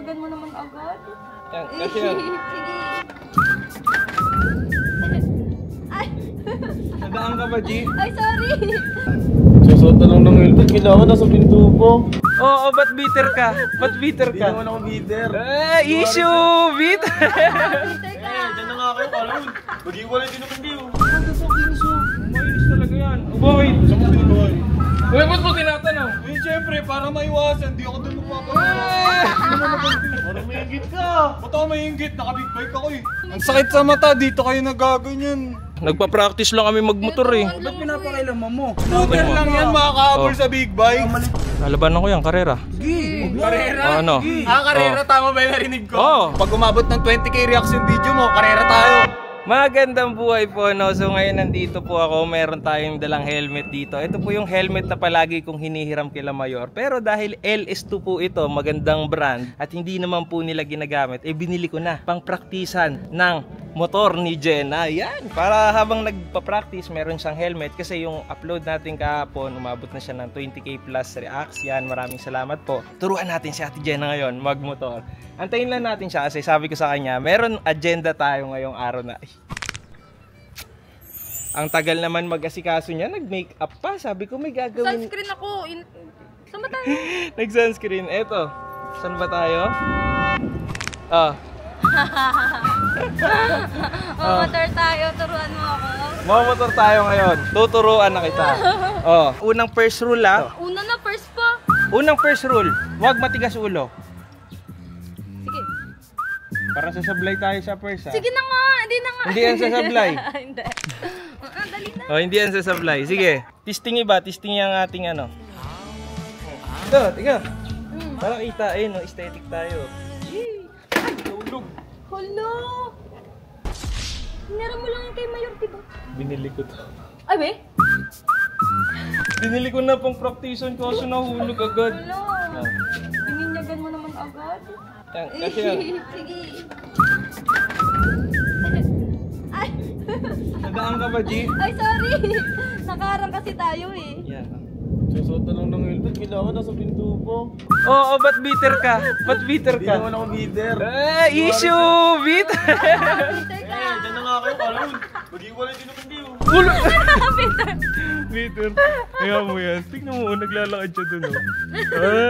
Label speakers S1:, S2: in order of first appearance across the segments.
S1: Bininyagan mo naman agad.
S2: Yan, kasi yan.
S1: Sige. Ay!
S2: Nadaan ka ba, G?
S1: Ay, sorry!
S3: Susuot na lang ng helmet, kailangan nasa pinto po.
S2: Oo, ba't bitter ka? Ba't bitter
S3: Hindi
S2: ka?
S3: naman ako bitter.
S2: Issue! Bitter!
S1: Bitter ka!
S3: Diyan na nga kayo, Kalun. Mag-iwalay din naman kayo.
S2: Ano sa kiniso? Mainis talaga yan. Bakit?
S3: Saan mo pinagawa?
S2: Uy, ba't mo tinatanong?
S3: Eh, syempre, para maiwasan, di ako doon magpapagawa. Parang maingit ka. Ba't ako maingit? Naka-big bike ako eh. Ang sakit sa mata, dito kayo nagaganyan.
S2: Nagpa-practice lang kami magmotor eh.
S3: Ba't pinapakailaman mo? Scooter lang yan, makakahabol sa big bike.
S2: Lalabanan ko yan, karera.
S3: Karera?
S2: O, ano?
S3: Karera, tama ba yung narinig ko?
S2: Oo.
S3: Pag umabot ng 20k reaction video mo, karera tayo.
S2: Magandang buhay po, no? So ngayon nandito po ako, meron tayong dalang helmet dito. Ito po yung helmet na palagi kong hinihiram kila Mayor. Pero dahil LS2 po ito, magandang brand, at hindi naman po nila ginagamit, eh binili ko na pang praktisan ng motor ni Jenna. Yan, para habang nagpa-practice, meron siyang helmet. Kasi yung upload natin kahapon, umabot na siya ng 20k plus reacts. Yan, maraming salamat po. Turuan natin si Ate Jenna ngayon magmotor. Antayin lang natin siya kasi sabi ko sa kanya, meron agenda tayo ngayong araw na. Ay. Ang tagal naman mag-asikaso niya, nag-makeup pa. Sabi ko may gagawin.
S1: Sunscreen ako. Saan ba tayo?
S2: Nag-sunscreen. Eto. Saan ba tayo?
S1: Motor tayo. Turuan mo ako.
S2: Mamotor tayo ngayon. Tuturuan na kita. Unang first rule
S1: Una na, first pa.
S2: Unang first rule, huwag matigas ulo.
S1: Sige.
S2: Para sasablay tayo sa first
S1: Sige na nga. Hindi na nga.
S2: Hindi yan sasablay.
S1: Hindi. Dali na.
S2: Hindi yan sasablay. Sige. Testing iba. Testing yung ating ano. Ito, tiga. Para kita, no, aesthetic tayo. Yay! Ay, tulog.
S1: Hala. Hinara mo lang yung kay Mayor, diba?
S2: Binili ko to.
S1: Ay, be?
S2: Binili ko na pang practicean ko kasi nahulog agad.
S1: Hala. Bininyagan mo naman agad.
S2: Yan, kasi yan.
S1: Sige. Ay!
S2: Nadaan ka ba, G?
S1: Ay, sorry. Nakaharang kasi tayo eh.
S2: Yan.
S3: Susuot na lang ng helmet, kailangan nasa pinto po.
S2: Oo, ba't bitter ka? Ba't bitter
S3: Hindi
S2: ka?
S3: naman ako bitter.
S2: Issue! Bitter!
S1: Bitter ka.
S3: Diyan na nga kayo, Kalun. Mag-iwalay din naman kayo.
S2: Ulo! Bitter. Kaya mo yan. Tignan mo, naglalakad siya dun.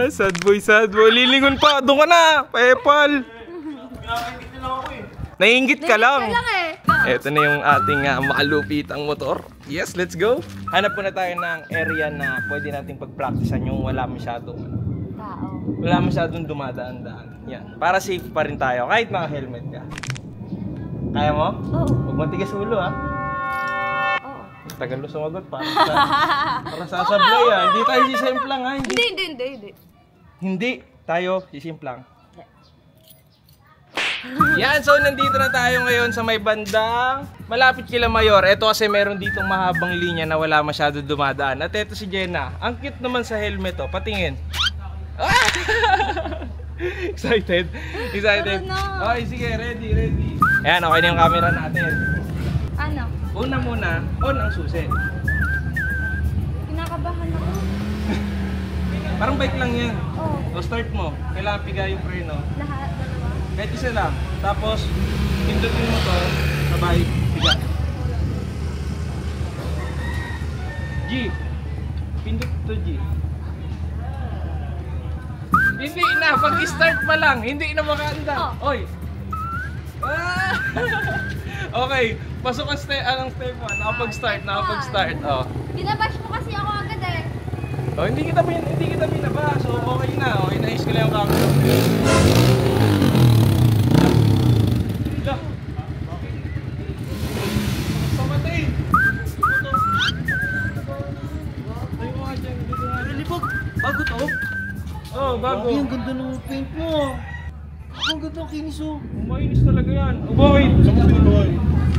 S2: Sad boy, sad boy. Lilingon pa. Doon ka na. Pepal.
S3: Pinapakingit na lang ako eh.
S2: Naiingit ka lang.
S1: eh.
S2: Ito na yung ating makalupitang motor. Yes, let's go. Hanap po na tayo ng area na pwede nating pag-practicean yung wala masyadong
S1: Tao.
S2: wala masyadong dumadaan-daan. Yan. Para safe pa rin tayo kahit naka-helmet ka. Kaya mo?
S1: Oo.
S2: Huwag matigas ulo ha.
S1: Oo.
S2: Tagal mo sumagot para sasablay ha. Hindi tayo sisimplang ha.
S1: Hindi.
S2: Hindi tayo sisimplang. Yan, so nandito na tayo ngayon sa may bandang malapit kila Mayor. Ito kasi meron ditong mahabang linya na wala masyado dumadaan. At ito si Jenna. Ang cute naman sa helmet oh. Patingin. Excited? Excited? Okay, sige, ready. Ayan, okay na yung camera natin.
S1: Ano?
S2: Una muna, on ang susi.
S1: Kinakabahan ako.
S2: Parang bike lang yan.
S1: Oo.
S2: O start mo, kailangan piga yung preno.
S1: Lahat, dalawa.
S2: Kahit isa lang. Tapos, pindutin mo to, sabay, piga. G. Pindut to G. Hindi na, pag-start pa lang. Hindi na makaanda. Oy. Okay, pasok ang step 1. Nakapag-start. Oh.
S1: Binabash mo kasi ako agad eh.
S2: Oh, hindi kita binaba. So, okay na. Okay, na-is ko lang yung camera. Pamatay! Ay, mga dyan.
S3: Relibog, bago to?
S2: Oh, bago.
S3: Ay, ang ganda ng paint mo. Ang ganda ng kinis oh.
S2: Mainis talaga yan. Bakit?
S3: Saan mo pinagawa?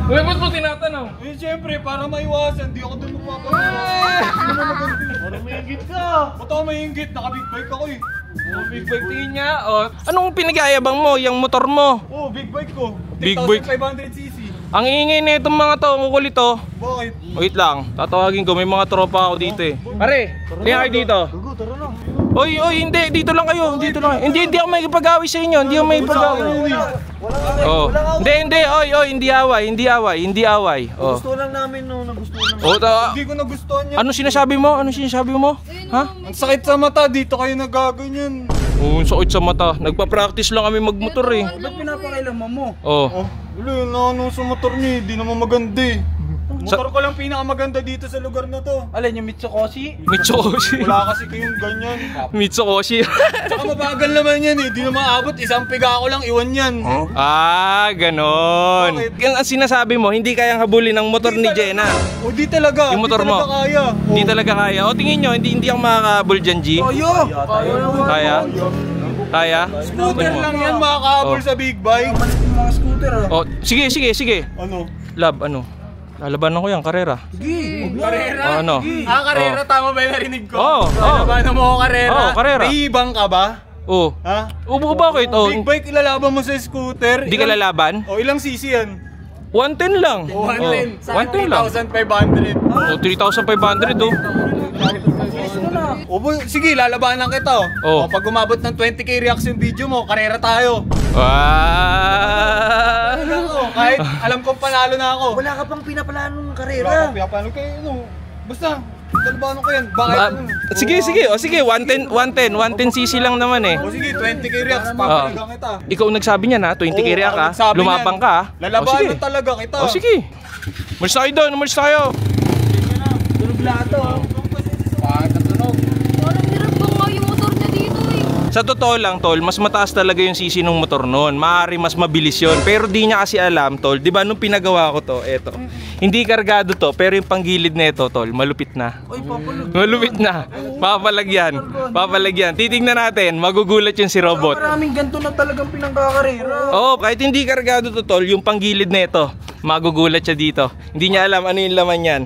S2: Uy, ba't mo tinatanong?
S3: Eh, syempre, para maiwasan, di ako doon magpapagawa. Parang maingit ka. Ba't ako maingit? Naka-big bike ako eh.
S2: Oh, big bike tingin niya. Oh, anong pinag-aayabang mo? Yung motor mo?
S3: Oh, big bike ko.
S2: Big bike.
S3: 10,500cc.
S2: Ang ingay na itong mga to, ang kukulit to.
S3: Bakit?
S2: Wait lang, tatawagin ko, may mga tropa ako dito eh. Pare, kaya kayo dito.
S3: Gugu, tara na.
S2: Oy, hindi. Dito lang kayo. Dito lang. Hindi ako may ipag-away sa inyo. Hindi ako may ipag-away. Oh. Hindi. Oy, hindi away. Oh.
S4: Gusto lang namin no, nagustuhan lang.
S2: Oh,
S3: Hindi ko nagustuhan yan.
S2: ano sinasabi mo? Ha?
S3: Ang sakit sa mata, dito kayo nagaganyan.
S2: Oh, sakit sa mata. Nagpa-practice lang kami magmotor eh.
S4: Ba't pinapakailaman mo?
S2: Oh.
S3: Wala, ano sa motor niya, di naman maganda eh. Motor ko lang pinakamaganda dito sa lugar na to.
S4: Alin yung Mitsukoshi?
S2: Mitsukoshi.
S3: Wala kasi kayong ganyan.
S2: Mitsukoshi.
S3: Tsaka mabagal naman yan eh, di naman abot, isang piga ko lang, iwan yan.
S2: Ah, ganon. Yan ang sinasabi mo, hindi kayang habulin ng motor ni Jenna.
S3: O di talaga,
S2: Yung motor
S3: di talaga
S2: mo?
S3: kaya.
S2: Hindi talaga kaya. O tingin nyo, hindi ako makakahabol dyan, G.
S4: Ayo!
S2: Kaya? Kaya?
S3: Scooter lang yan, makakahabol
S2: Oh.
S3: sa big bike.
S4: Malit yung mga scooter ah.
S2: Oh, sige.
S3: Ano?
S2: Lab, ano? Lalabanan ko yan, karera.
S3: Karera?
S2: Ano?
S3: Karera, tama ba yung narinig ko?
S2: Oo,
S3: Lalabanan mo ako karera?
S2: Oo, karera.
S3: May ibang ka ba?
S2: Oh.
S3: Ha?
S2: Ubo bakit? Oh,
S3: Big bike ilalaban mo sa scooter.
S2: hindi ka lalaban?
S3: O ilang cc yan?
S2: 110 lang.
S3: 110.
S2: 110 lang.
S3: 3,500.
S2: Oh, 3,500 oh.
S3: O sige, lalabanan kita.
S2: Oh.
S3: O, pag umabot ng 20k reaction video mo, karera tayo. Kahit alam kong panalo na ako.
S4: Wala ka pang pinapalanong
S3: Wala
S4: karera.
S3: akong pinapano kayo, ano. Basta, lalabanan ko yan. Bakit?
S2: Sige. 110cc lang naman eh.
S3: O sige, 20k reacts, papalagang kita.
S2: Ikaw nagsabi niyan ha, 20k
S3: Oo,
S2: react
S3: ako
S2: ha.
S3: nagsabi
S2: Lumapang
S3: niyan.
S2: ka ha.
S3: Lalabanan talaga kita.
S2: O sige. Umalis tayo doon, umalis tayo.
S4: Tulog lato.
S1: Parang nirabang nga yung motor niya dito eh.
S2: Sa totoo lang tol, mas mataas talaga yung sisi ng motor noon. Maaari mas mabilis yun. Pero di niya kasi alam tol, di ba nung pinagawa ko to, eto. Hindi kargado to, pero yung panggilid na ito tol, malupit na.
S4: Oy, papalog.
S2: Malupit na. Papalagyan. Titingnan natin, magugulat yung si robot.
S4: Maraming ganito na talagang pinangkakarera.
S2: Oo, kahit hindi kargado to tol, yung panggilid na ito, magugulat siya dito. Hindi niya alam ano yung laman yan.